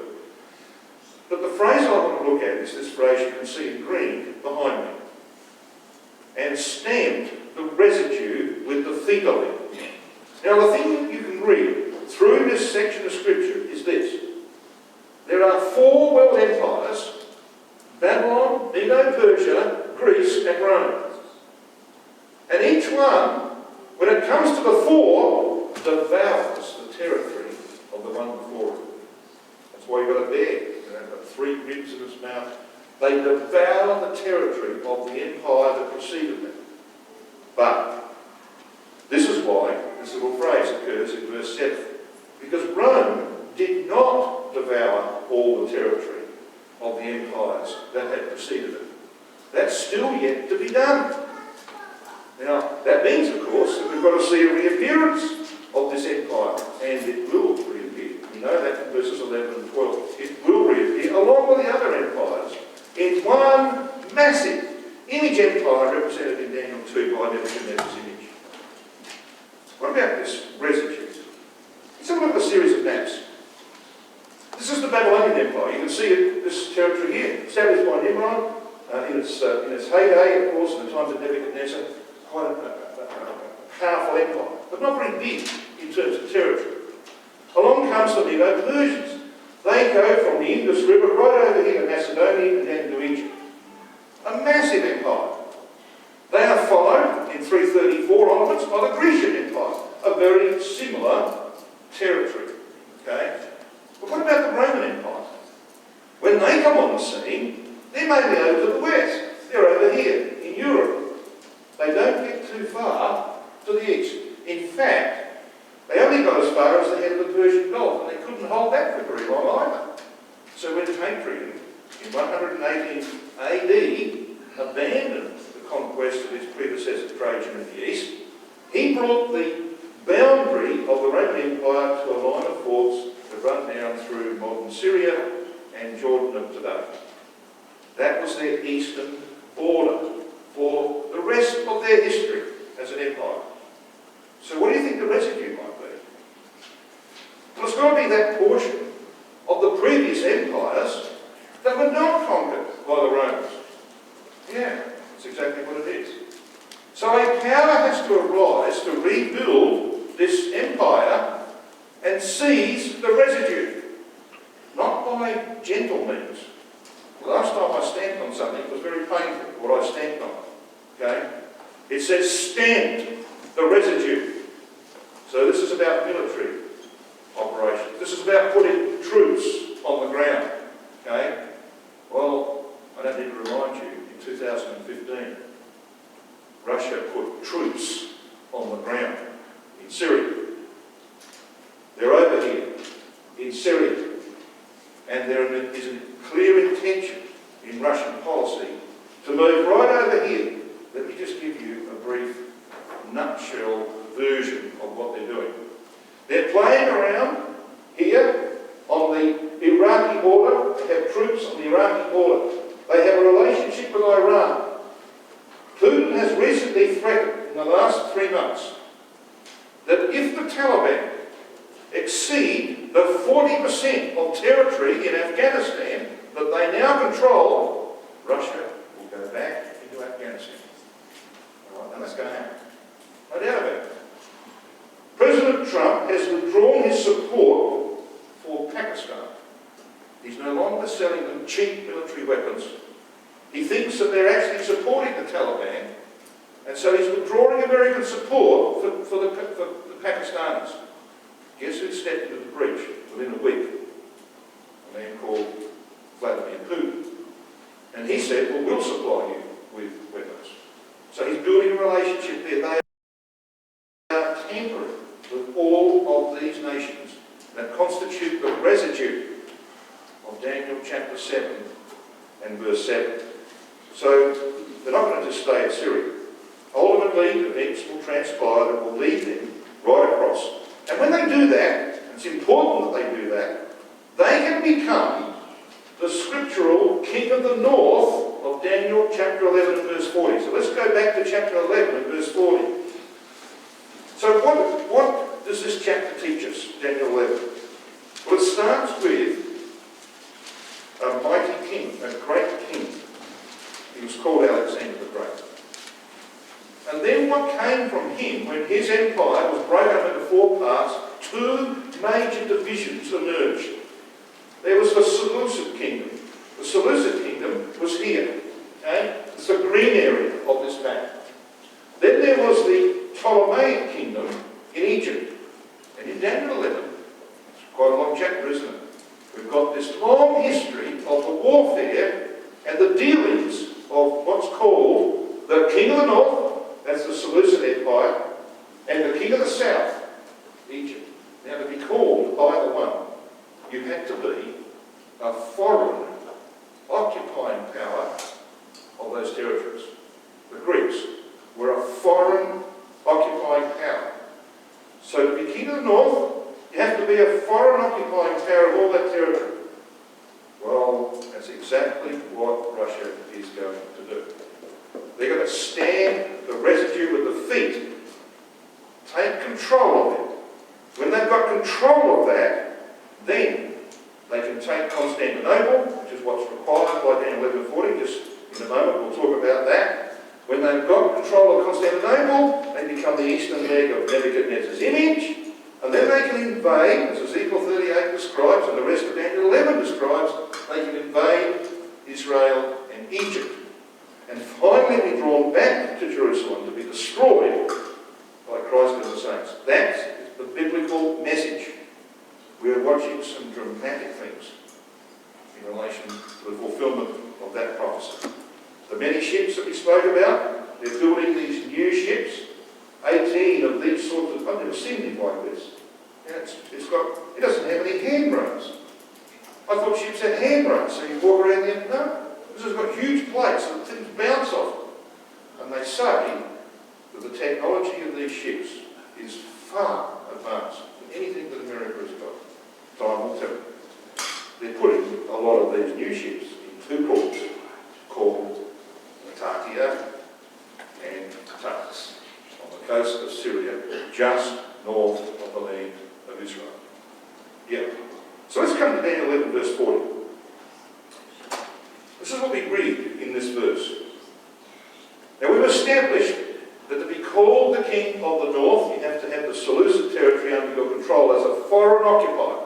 But the phrase I want to look at is this phrase you can see in green behind me. And stamped the residue with the feet of it. Now the thing that you can read through this section of scripture is this. There are 4 world empires: Babylon, Medo-Persia, Greece and Rome. And each one, when it comes to the 4, devours the territory of the one before it. That's why you've got a bear. Got 3 ribs in its mouth. They devour the territory of the empire that preceded them. But this is why this little phrase occurs in verse 7. Because Rome did not devour all the territory of the empires that had preceded it. That's still yet to be done. Now, that means, of course, that we've got to see a reappearance of this empire, and it will reappear. We know that in verses 11 and 12. It will reappear along with the other empires in one massive image empire represented in Daniel 2 by Nebuchadnezzar's image. What about this residue? Let's have a look at a series of maps. This is the Babylonian Empire. You can see it, this territory here, established by Nimrod in its heyday, of course, in the times of Nebuchadnezzar. Quite a powerful empire, but not very big in terms of territory. Along comes the Medo-Persians. They go from the Indus River right over here to Macedonia and then to Egypt. A massive empire. They are followed in 334 onwards by the Grecian Empire, a very similar territory. Okay? But what about the Roman Empire? When they come on the scene, they're mainly over to the west. They're over here in Europe. They don't get too far to the east. In fact, they only got as far as the head of the Persian Gulf, and they couldn't hold that for very long either. So when Hadrian, in 118 AD, abandoned the conquest of his predecessor Trajan in the east, he brought the boundary of the Roman Empire to a line of forts that run down through modern Syria and Jordan of today. That was their eastern border for the rest of their history as an empire. So what do you think the residue might be? Well, it's got to be that portion of the previous empires that were not conquered by the Romans. Yeah, that's exactly what it is. So a power has to arise to rebuild this empire and seize the residue, not by gentle means. The last time I stamped on something, it was very painful, what I stamped on. Okay? It says stamped the residue. So this is about military operations. This is about putting troops on the ground. Okay? Well, And there is a clear intention in Russian policy to move right over here. Let me just give you a brief nutshell version of what they're doing. They're playing around here on the Iraqi border. They have troops on the Iraqi border. They have a relationship with Iran. Putin has recently threatened in the last 3 months that if the Taliban exceed the 40% of territory in Afghanistan that they now control, Russia will go back into Afghanistan. All right, and that's going to happen. No doubt about it. President Trump has withdrawn his support for Pakistan. He's no longer selling them cheap military weapons. He thinks that they're actually supporting the Taliban, and so he's withdrawing American support for the Pakistanis. Guess who stepped into the breach within a week? A man called Vladimir Putin. And he said, well, we'll supply you with weapons. So he's building a relationship there. They are tampering with all of these nations that constitute the residue of Daniel chapter 7 and verse 7. So they're not going to just stay at Syria. Ultimately, events will transpire that will lead them right across. And when they do that, it's important that they do that, they can become the scriptural king of the north of Daniel chapter 11 and verse 40. So let's go back to chapter 11 and verse 40. So what does this chapter teach us, Daniel 11? Well, it starts with a mighty king, a great king. He was called Alexander the Great. And then what came from him when his empire was broken up into 4 parts, 2 major divisions emerged. There was the Seleucid kingdom. The Seleucid kingdom was here. Okay? It's the green area of this map. Then there was the Ptolemaic kingdom in Egypt. And in Daniel 11, it's quite a long chapter, isn't it? We've got this long history of the warfare and the dealings of what's called the king of the north, that's the Seleucid Empire, and the king of the south, Egypt. Now, to be called either one, you had to be a foreign occupying power of those territories. The Greeks were a foreign occupying power. So to be king of the north, you have to be a foreign occupying power of all that territory. Well, that's exactly what Russia is going to do. They're going to stand the residue with the feet, take control of it. When they've got control of that, then they can take Constantinople, which is what's required by Daniel 11:40. Just in a moment we'll talk about that. When they've got control of Constantinople, they become the eastern leg of Nebuchadnezzar's image, and then they can invade, as Ezekiel 38 describes, and the rest of Daniel 11 describes, they can invade Israel and Egypt, and finally be drawn back to Jerusalem to be destroyed by Christ and the saints. That is the biblical message. We are watching some dramatic things in relation to the fulfillment of that prophecy. The many ships that we spoke about, they're building these new ships, 18 of these sorts of, I've never seen anything like this. And it doesn't have any handrails. I thought ships had handrails, so you walk around there. No, this has got huge plates that things bounce off. And they say that the technology of these ships is far advanced than anything that America has got. Time will tell. They're putting a lot of these new ships in 2 ports called Tartia and Tartus on the coast of Syria, just north of the land of Israel. Yeah. So let's come to Daniel 11 verse 40. This is what we read in this verse. Now we've established that to be called the king of the north, you have to have the Seleucid territory under your control as a foreign occupier.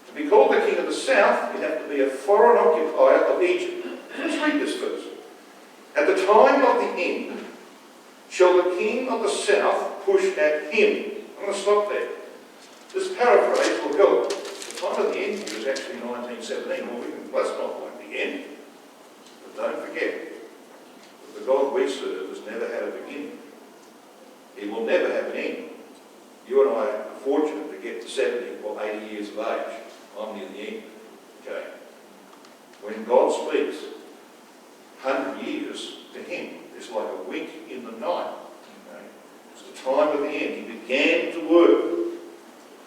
To be called the king of the south, you have to be a foreign occupier of Egypt. Let's read this verse. At the time of the end, shall the king of the south push at him. I'm going to stop there. This paraphrase will help. The time of the end here is actually 1917. Well, that's not like the end. But don't forget that the God we serve has never had a beginning. He will never have an end. You and I are fortunate to get to 70 or 80 years of age. I'm near the end. Okay. when God speaks, 100 years to him is like a wink in the night. Okay? It's the time of the end. He began to work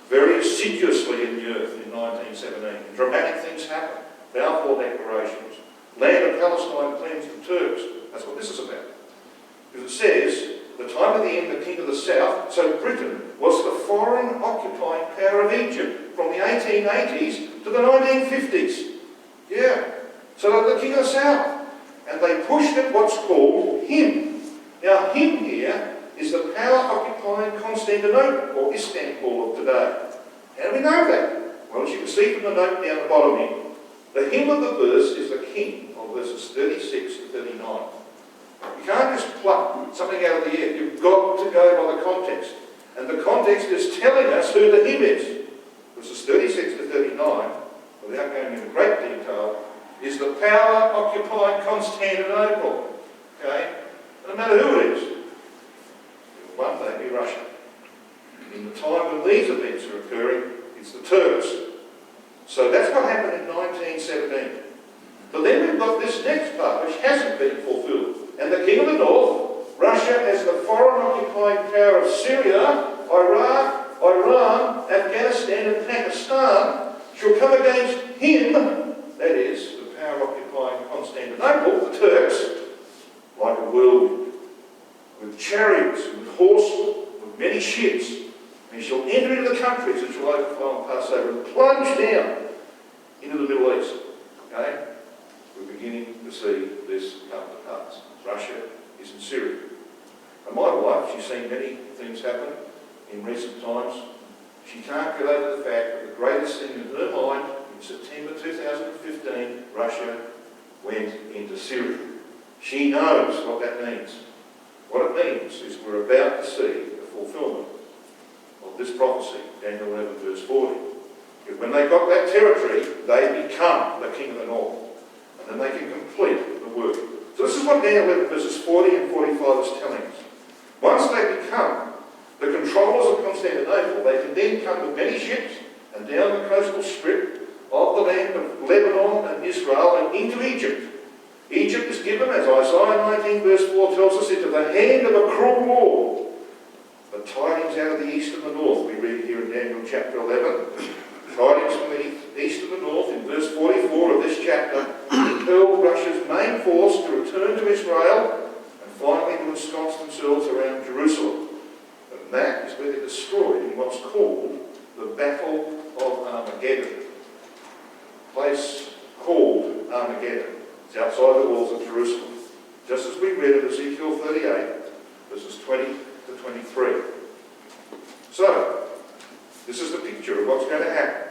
very assiduously in the earth in 1917. Dramatic things happened. Balfour declarations. Land of Palestine cleansed the Turks. That's what this is about. Because it says, the time of the end, the king of the south, so Britain was the foreign occupying power of Egypt from the 1880s to the 1950s. Yeah. So they're the king of the south. And they pushed at what's called him. Now, him here is the power occupying Constantinople, or Istanbul of today. How do we know that? Well, as you can see from the note down the bottom here, the him of the verse is the king of verses 36 to 39. You can't just pluck something out of the air. You've got to go by the context. And the context is telling us who the him is. Verses 36 to 39, without going into great detail, is the power occupying Constantinople. Okay? No matter who it is. One day be Russia. In the time when these events are occurring, it's the Turks. So that's what happened in 1917. But then we've got this next part, which hasn't been fulfilled. And the king of the north, Russia as the foreign occupying power of Syria, Iraq, Iran, Afghanistan and Pakistan, shall come against him, that is, the power occupying Constantinople, the Turks, like a whirlwind, with chariots, with horsemen, with many ships. And he shall enter into the countries which will overflow and pass over, and plunge down into the Middle East. Okay? We're beginning to see this come to pass. Russia is in Syria. And my wife, she's seen many things happen in recent times. She can't get over the fact that the greatest thing in her mind, in September 2015, Russia went into Syria. She knows what that means. What it means is we're about to see the fulfillment of this prophecy, Daniel 11 verse 40. Because when they got that territory, they become the king of the north. And then they can complete the work. So this is what Daniel 11 verses 40 and 45 is telling us. Once they become the controllers of Constantinople, they can then come with many ships and down the coastal strip of the land of Lebanon and Israel and into Egypt. Egypt is given, as Isaiah 19 verse 4 tells us, into the hand of a cruel lord. But tidings out of the east and the north, we read here in Daniel chapter 11. Tidings from the east and the north, in verse 44 of this chapter, impelled Russia's main force to return to Israel and finally to ensconce themselves around Jerusalem. And that is where they're destroyed in what's called the Battle of Armageddon. A place called Armageddon. It's outside the walls of Jerusalem. Just as we read in Ezekiel 38, verses 20 to 23. So, this is the picture of what's going to happen.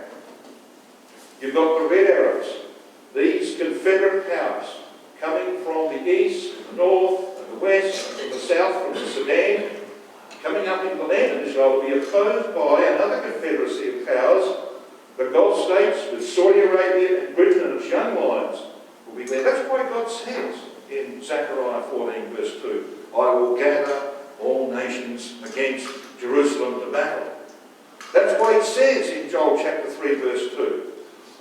You've got the red arrows, these Confederate powers, coming from the east, and the north, and the west, and from the south, from the Sudan, coming up into the land of Israel, will be opposed by another confederacy of powers, the Gulf states, with Saudi Arabia and Britain and its young lions will be there. That's why God says in Zechariah 14 verse 2, I will gather all nations against Jerusalem to battle. That's why it says in Joel chapter 3 verse 2,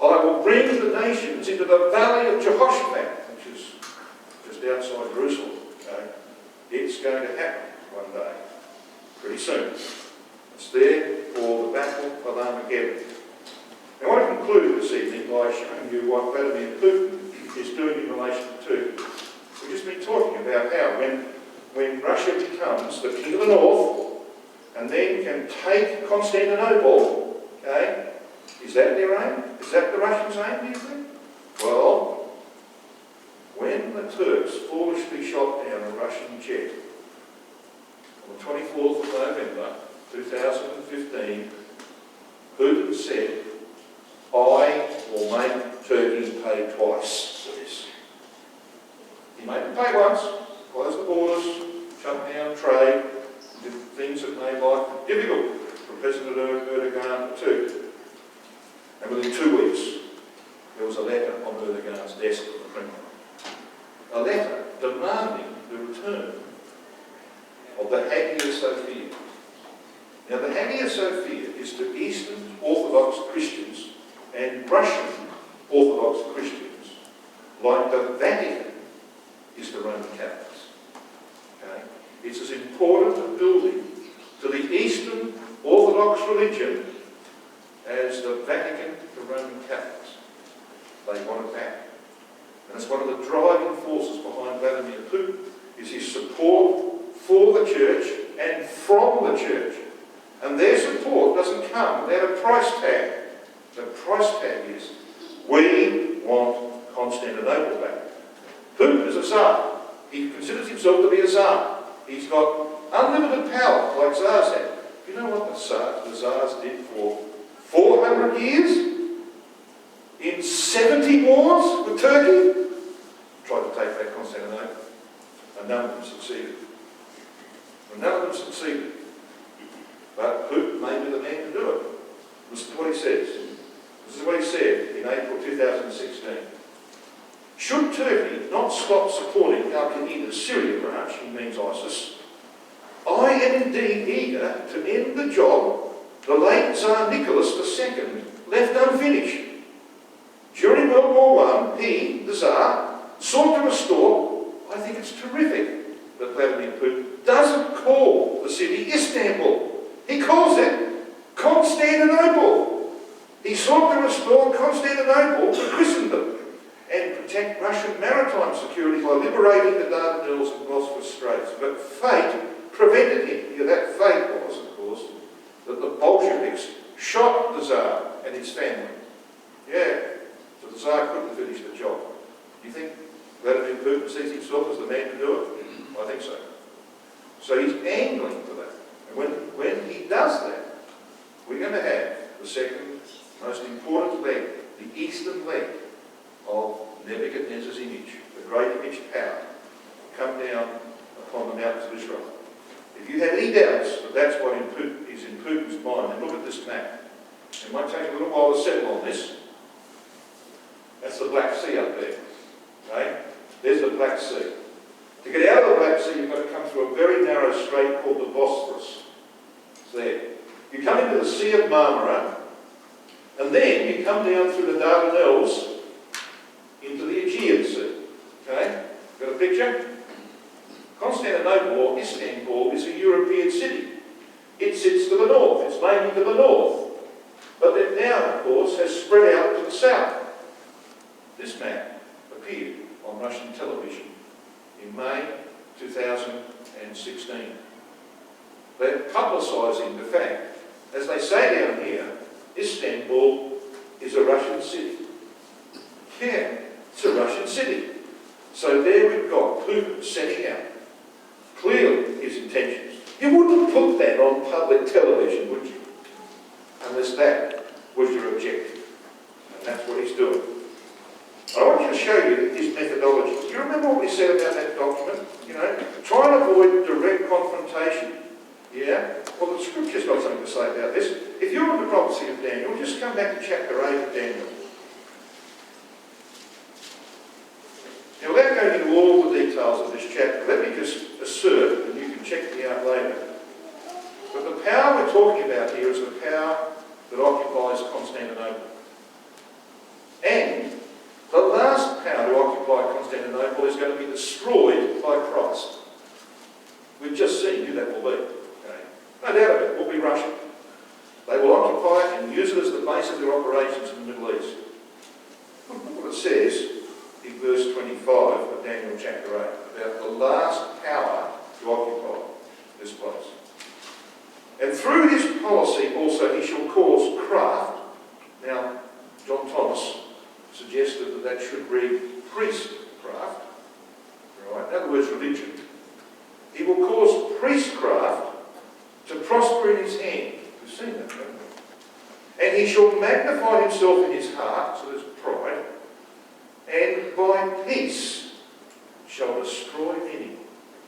I will bring the nations into the valley of Jehoshaphat, which is just outside Jerusalem. Okay? It's going to happen one day, pretty soon. It's there for the Battle of Armageddon. Now, I want to conclude this evening by showing you what Vladimir Putin is doing in relation to Turkey. We've just been talking about how when Russia becomes the king of the north and then can take Constantinople, okay, is that their aim? Is that the Russians' aim, do you think? Well, when the Turks foolishly shot down a Russian jet on the 24th of November 2015, Putin said, I will make Turkey pay twice for this. He made them pay once, closed the borders, shut down trade, did things that made life difficult for President Erdogan too. And within 2 weeks, there was a letter on Erdogan's desk from the Kremlin. A letter demanding the return of the Hagia Sophia. Now, the Hagia Sophia is to Eastern Orthodox Christians and Russian Orthodox Christians They want it back. And it's one of the driving forces behind Vladimir Putin, is his support for the church and from the church. And their support doesn't come without a price tag. The price tag is, we want Constantinople back. Putin is a Tsar. He considers himself to be a Tsar. He's got unlimited power, like Tsars had. You know what the Tsars did for 400 years? In 70 wars with Turkey? Tried to take back Constantinople. And none of them succeeded. But Putin may be the man to do it. Listen to what he says. This is what he said in April 2016. Should Turkey not stop supporting Al-Qaeda's Syria branch, he means ISIS, I am indeed eager to end the job the late Tsar Nicholas II left unfinished. During World War I, he, the Tsar, sought to restore, I think it's terrific that Vladimir Putin doesn't call the city Istanbul. He calls it Constantinople. He sought to restore Constantinople to Christendom and protect Russian maritime security by liberating the Dardanelles and Bosphorus Straits. But fate prevented him. Yeah, that fate was, of course, that the Bolsheviks shot the Tsar and his family. Yeah, so the Tsar couldn't finish the job. Do you think Vladimir Putin sees himself as the man to do it? I think so. So he's angling for that. And when he does that, we're going to have the second most important leg, the eastern leg of Nebuchadnezzar's image, the great image power, come down upon the mountains of Israel. If you have any doubts that that's what is in Putin's mind, then look at this map. It might take a little while to settle on this. That's the Black Sea up there. Okay? There's the Black Sea. To get out of the Black Sea, you've got to come through a very narrow strait called the Bosphorus. It's there. You come into the Sea of Marmara, and then you come down through the Dardanelles into the Aegean Sea. Okay? Got a picture? Constantinople, or Istanbul, is a European city. It sits to the north. It's mainly to the north. But it now, of course, has spread out to the south. This map appeared on Russian television in May 2016. They're publicising the fact, as they say down here, Istanbul is a Russian city. Yeah, it's a Russian city. So there we've got Putin setting out clearly his intentions. You wouldn't put that on public television, would you? Unless that was your objective. And that's what he's doing. I want you to show you his methodology. Do you remember what we said about that document? You know, try and avoid direct confrontation. Yeah? Well, the scripture's got something to say about this. If you're in the prophecy of Daniel, just come back to chapter 8 of Daniel. Now, without going into all the details of this chapter, let me just assert, and you can check me out later, but the power we're talking about here is the power that occupies Constantinople. And the last power to occupy Constantinople is going to be destroyed by Christ. We've just seen who that will be. Okay? No doubt of it, it will be Russia. They will occupy it and use it as the base of their operations in the Middle East. Look what it says in verse 25 of Daniel chapter 8 about the last power to occupy this place. And through his policy also he shall cause craft. Now, John Thomas suggested that that should read priestcraft. Right? In other words, religion. He will cause priestcraft to prosper in his hand. We've seen that, haven't we? And he shall magnify himself in his heart, so there's pride, and by peace shall destroy many.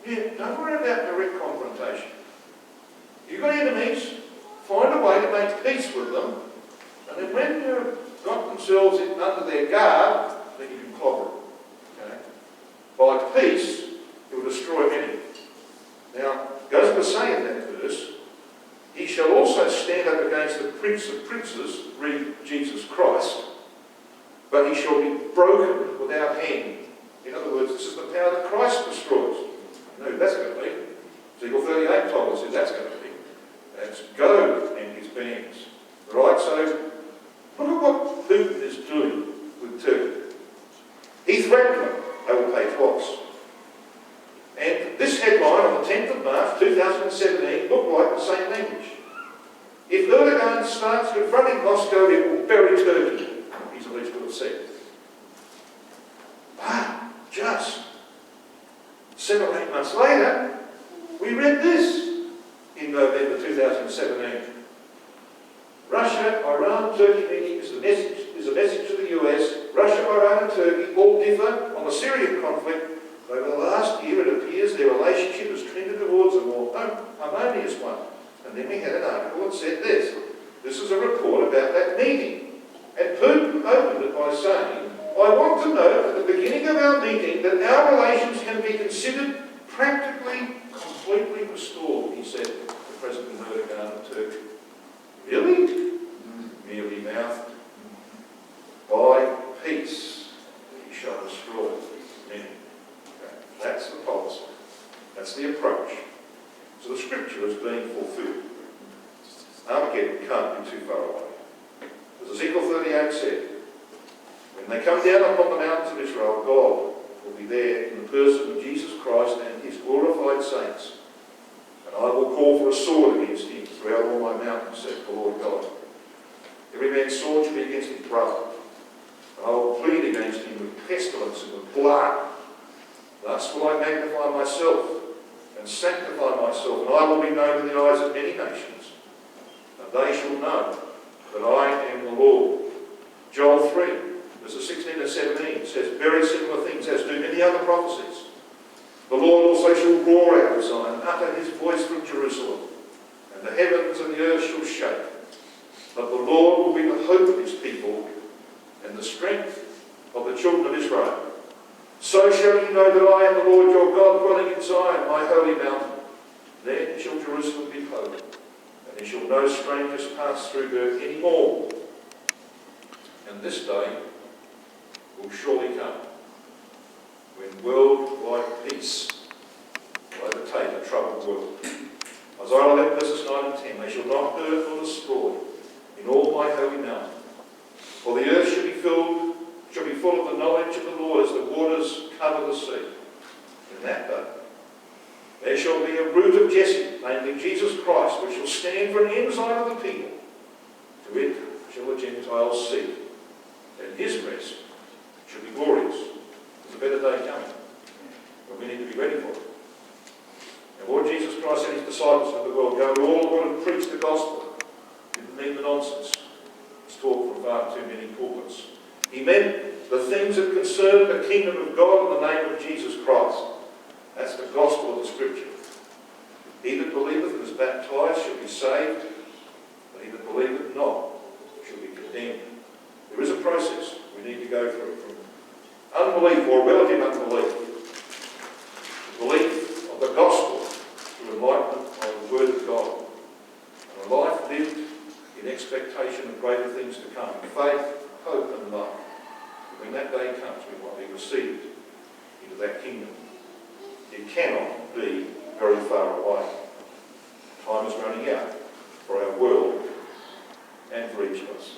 Yeah, don't worry about direct confrontation. You've got enemies, find a way to make peace with them, and then when they've got themselves under their guard, then you can clobber them. Okay? By peace, it will destroy many. Now, it goes on to say in that verse, he shall also stand up against the prince of princes, read Jesus Christ, but he shall be broken without hand. In other words, this is the power that Christ destroys. You know who that's going to be. Ezekiel 38 told us who that's going to be. That's Gog and his bands. Right, so look at what Putin is doing with Turkey. threatened them, they will pay twice. And this headline on the 10th of March 2017 looked like the same language. If Erdogan starts confronting Moscow, it will bury Turkey, he's alleged to have said. But just 7 or 8 months later, we read this in November 2017. Russia, Iran, Turkey meeting is a message to the US. Russia, Iran and Turkey all differ on the Syrian conflict. Over the last year, it appears their relationship has trended towards a more harmonious one. And then we had an article that said this. This is a report about that meeting. And Putin opened it by saying, I want to note at the beginning of our meeting that our relations can be considered practically completely restored, he said to President Erdogan of Turkey. Really? Merely mouthed. By peace, he shall destroy many. Okay. That's the policy. That's the approach. So the scripture is being fulfilled. Armageddon can't be too far away. As Ezekiel 38 said, when they come down upon the mountains of Israel, God will be there in the person of Jesus Christ and his glorified saints. And I will call for a sword against him throughout all my mountains, says the Lord God. Every man's sword shall be against his brother. And I will plead against him with pestilence and with blood. Thus will I magnify myself and sanctify myself, and I will be known in the eyes of many nations. And they shall know that I am the Lord. Joel 3, verses 16 and 17 says very similar things, as do many other prophecies. The Lord also shall roar out of Zion and utter his voice from Jerusalem, and the heavens and the earth shall shake. But the Lord will be the hope of his people and the strength of the children of Israel. So shall ye know that I am the Lord your God, dwelling in Zion, my holy mountain. Then shall Jerusalem be holy, and there shall no strangers pass through her any more. And this day will surely come, when worldwide peace will overtake a troubled world. Isaiah 11, verses 9 and 10. They shall not hurt nor destroy in all my holy mountain. For the earth shall be full of the knowledge of the Lord as the waters cover the sea. In that day there shall be a root of Jesse, namely Jesus Christ, which shall stand for an ensign of the people. To it shall the Gentiles seek, and his rest shall be glorious. There's a better day coming, but we need to be ready for it. And Lord Jesus Christ sent his disciples into the world, go to all the world and preach the gospel. Didn't mean the nonsense. It's talk from far too many pulpits. He meant the things that concern the kingdom of God in the name of Jesus Christ. That's the gospel of the scripture. He that believeth and is baptized shall be saved, but he that believeth not shall be condemned. There is a process we need to go through from unbelief or relative unbelief to belief of the gospel to enlightenment of the word of God. And a life lived in expectation of greater things to come. Faith, hope and love. When that day comes, we might be received into that kingdom. It cannot be very far away. Time is running out for our world and for each of us.